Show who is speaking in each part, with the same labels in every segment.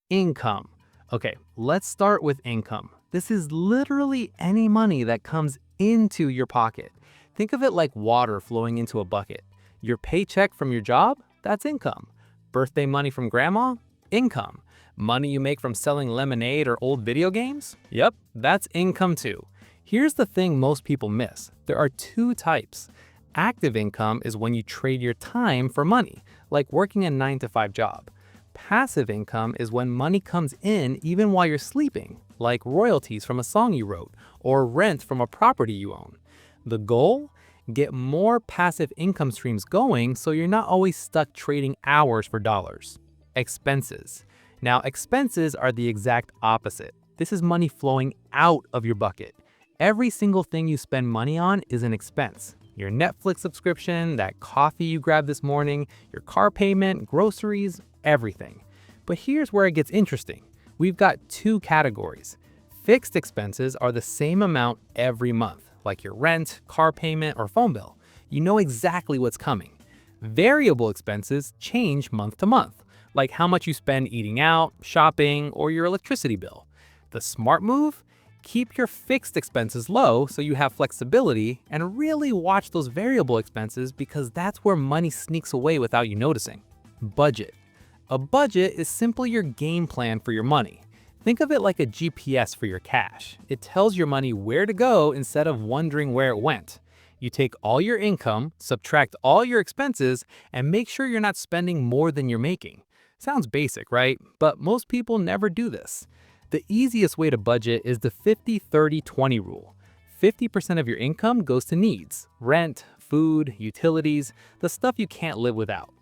Speaker 1: Income. Okay, let's start with income. This is literally any money that comes into your pocket. Think of it like water flowing into a bucket. Your paycheck from your job? That's income. Birthday money from grandma? Income. Money you make from selling lemonade or old video games? Yep, that's income too. Here's the thing most people miss. There are two types. Active income is when you trade your time for money, like working a 9 to 5 job. Passive income is when money comes in even while you're sleeping, like royalties from a song you wrote or rent from a property you own. The goal? Get more passive income streams going so you're not always stuck trading hours for dollars. Expenses. Now, expenses are the exact opposite. This is money flowing out of your bucket. Every single thing you spend money on is an expense. Your Netflix subscription, that coffee you grabbed this morning, your car payment, groceries, everything. But here's where it gets interesting. We've got two categories. Fixed expenses are the same amount every month, like your rent, car payment, or phone bill. You know exactly what's coming. Variable expenses change month to month, like how much you spend eating out, shopping, or your electricity bill. The smart move? Keep your fixed expenses low so you have flexibility, and really watch those variable expenses because that's where money sneaks away without you noticing. Budget. A budget is simply your game plan for your money. Think of it like a GPS for your cash. It tells your money where to go instead of wondering where it went. You take all your income, subtract all your expenses, and make sure you're not spending more than you're making. Sounds basic, right? But most people never do this. The easiest way to budget is the 50-30-20 rule. 50% of your income goes to needs, rent, food, utilities, the stuff you can't live without.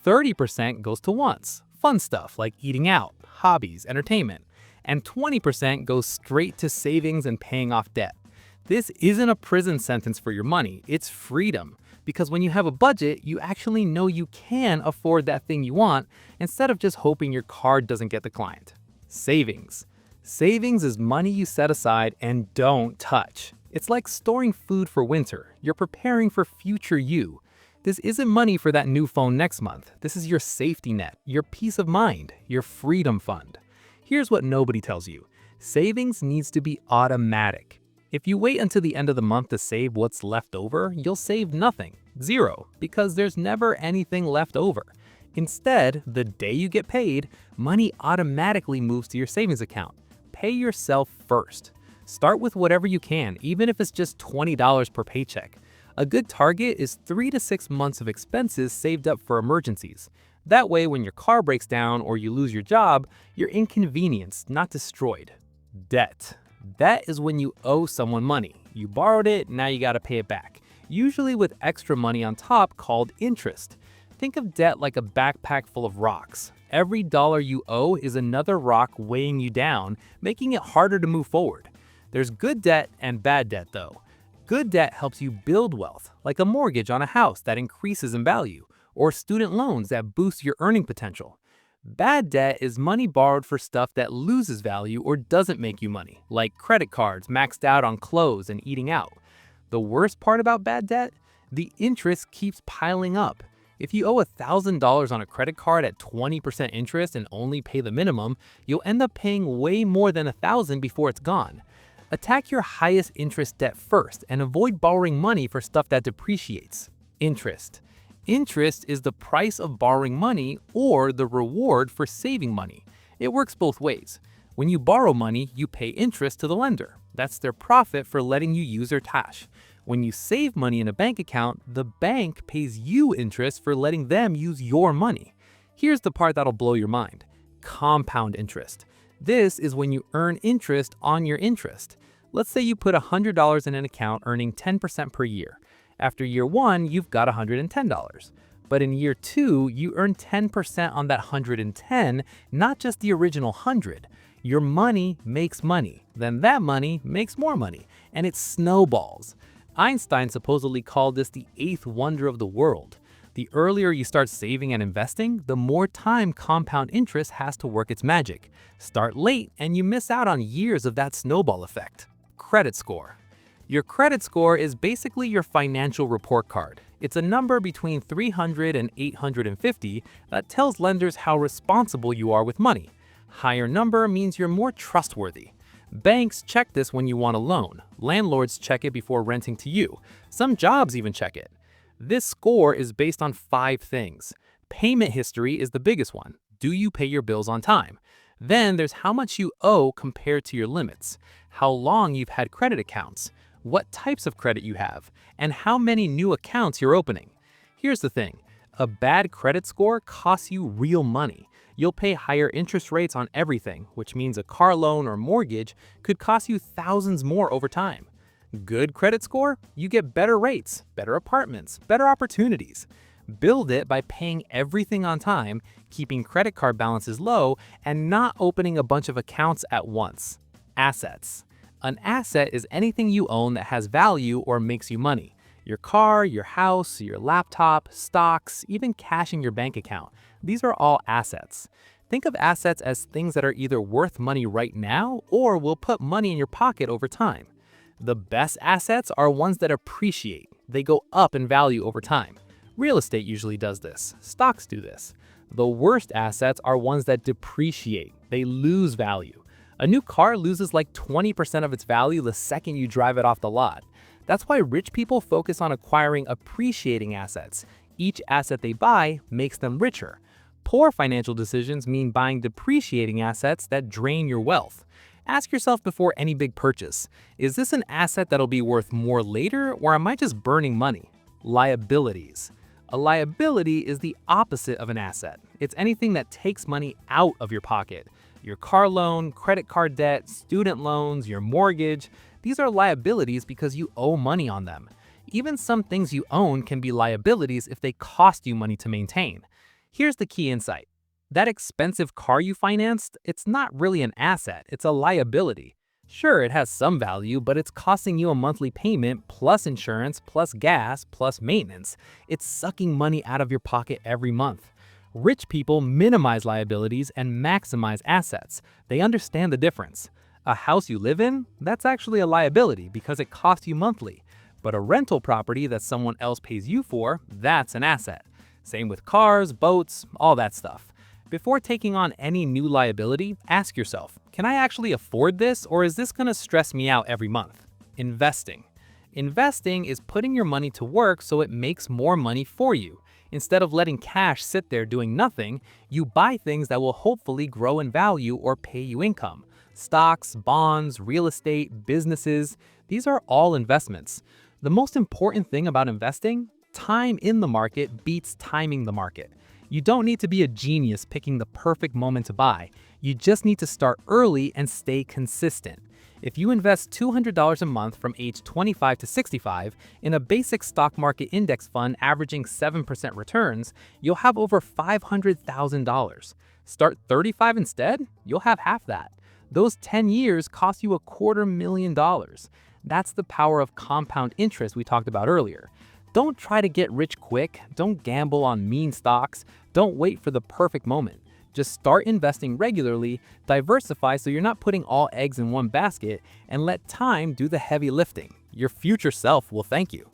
Speaker 1: 30% goes to wants, fun stuff like eating out, hobbies, entertainment. And 20% goes straight to savings and paying off debt. This isn't a prison sentence for your money, it's freedom. Because when you have a budget, you actually know you can afford that thing you want instead of just hoping your card doesn't get declined. Savings. Savings is money you set aside and don't touch. It's like storing food for winter. You're preparing for future you. This isn't money for that new phone next month. This is your safety net, your peace of mind, your freedom fund. Here's what nobody tells you. Savings needs to be automatic. If you wait until the end of the month to save what's left over, you'll save nothing, zero, because there's never anything left over. Instead, the day you get paid, money automatically moves to your savings account. Pay yourself first. Start with whatever you can, even if it's just $20 per paycheck. A good target is 3 to 6 months of expenses saved up for emergencies. That way, when your car breaks down or you lose your job, you're inconvenienced, not destroyed. Debt. Debt is when you owe someone money. You borrowed it, now you gotta pay it back. Usually with extra money on top called interest. Think of debt like a backpack full of rocks. Every dollar you owe is another rock weighing you down, making it harder to move forward. There's good debt and bad debt though. Good debt helps you build wealth, like a mortgage on a house that increases in value, or student loans that boost your earning potential. Bad debt is money borrowed for stuff that loses value or doesn't make you money, like credit cards maxed out on clothes and eating out. The worst part about bad debt? The interest keeps piling up. If you owe $1,000 on a credit card at 20% interest and only pay the minimum, you'll end up paying way more than $1,000 before it's gone. Attack your highest interest debt first and avoid borrowing money for stuff that depreciates. Interest. Interest is the price of borrowing money or the reward for saving money. It works both ways. When you borrow money, you pay interest to the lender. That's their profit for letting you use their cash. When you save money in a bank account, the bank pays you interest for letting them use your money. Here's the part that'll blow your mind. Compound interest. This is when you earn interest on your interest. Let's say you put $100 in an account earning 10% per year. After year 1, you've got $110. But in year 2, you earn 10% on that 110, not just the original 100. Your money makes money, then that money makes more money, and it snowballs. Einstein supposedly called this the eighth wonder of the world. The earlier you start saving and investing, the more time compound interest has to work its magic. Start late and you miss out on years of that snowball effect. Credit score. Your credit score is basically your financial report card. It's a number between 300 and 850 that tells lenders how responsible you are with money. Higher number means you're more trustworthy. Banks check this when you want a loan. Landlords check it before renting to you. Some jobs even check it. This score is based on 5 things. Payment history is the biggest one. Do you pay your bills on time? Then there's how much you owe compared to your limits, how long you've had credit accounts, what types of credit you have, and how many new accounts you're opening. Here's the thing, a bad credit score costs you real money. You'll pay higher interest rates on everything, which means a car loan or mortgage could cost you thousands more over time. Good credit score? You get better rates, better apartments, better opportunities. Build it by paying everything on time, keeping credit card balances low, and not opening a bunch of accounts at once. Assets. An asset is anything you own that has value or makes you money. Your car, your house, your laptop, stocks, even cash in your bank account. These are all assets. Think of assets as things that are either worth money right now or will put money in your pocket over time. The best assets are ones that appreciate. They go up in value over time. Real estate usually does this. Stocks do this. The worst assets are ones that depreciate. They lose value. A new car loses like 20% of its value the second you drive it off the lot. That's why rich people focus on acquiring appreciating assets. Each asset they buy makes them richer. Poor financial decisions mean buying depreciating assets that drain your wealth. Ask yourself before any big purchase, is this an asset that'll be worth more later, or am I just burning money? Liabilities. A liability is the opposite of an asset. It's anything that takes money out of your pocket. Your car loan, credit card debt, student loans, your mortgage. These are liabilities because you owe money on them. Even some things you own can be liabilities if they cost you money to maintain. Here's the key insight. That expensive car you financed, it's not really an asset, it's a liability. Sure, it has some value, but it's costing you a monthly payment plus insurance, plus gas, plus maintenance. It's sucking money out of your pocket every month. Rich people minimize liabilities and maximize assets. They understand the difference. A house you live in, that's actually a liability because it costs you monthly. But a rental property that someone else pays you for, that's an asset. Same with cars, boats, all that stuff. Before taking on any new liability, ask yourself, can I actually afford this, or is this going to stress me out every month? Investing. Investing is putting your money to work so it makes more money for you. Instead of letting cash sit there doing nothing, you buy things that will hopefully grow in value or pay you income. Stocks, bonds, real estate, businesses, these are all investments. The most important thing about investing, time in the market beats timing the market. You don't need to be a genius picking the perfect moment to buy. You just need to start early and stay consistent. If you invest $200 a month from age 25 to 65 in a basic stock market index fund averaging 7% returns, you'll have over $500,000. Start 35 instead, you'll have half that. Those 10 years cost you $250,000. That's the power of compound interest we talked about earlier. Don't try to get rich quick. Don't gamble on meme stocks. Don't wait for the perfect moment. Just start investing regularly, diversify so you're not putting all eggs in one basket, and let time do the heavy lifting. Your future self will thank you.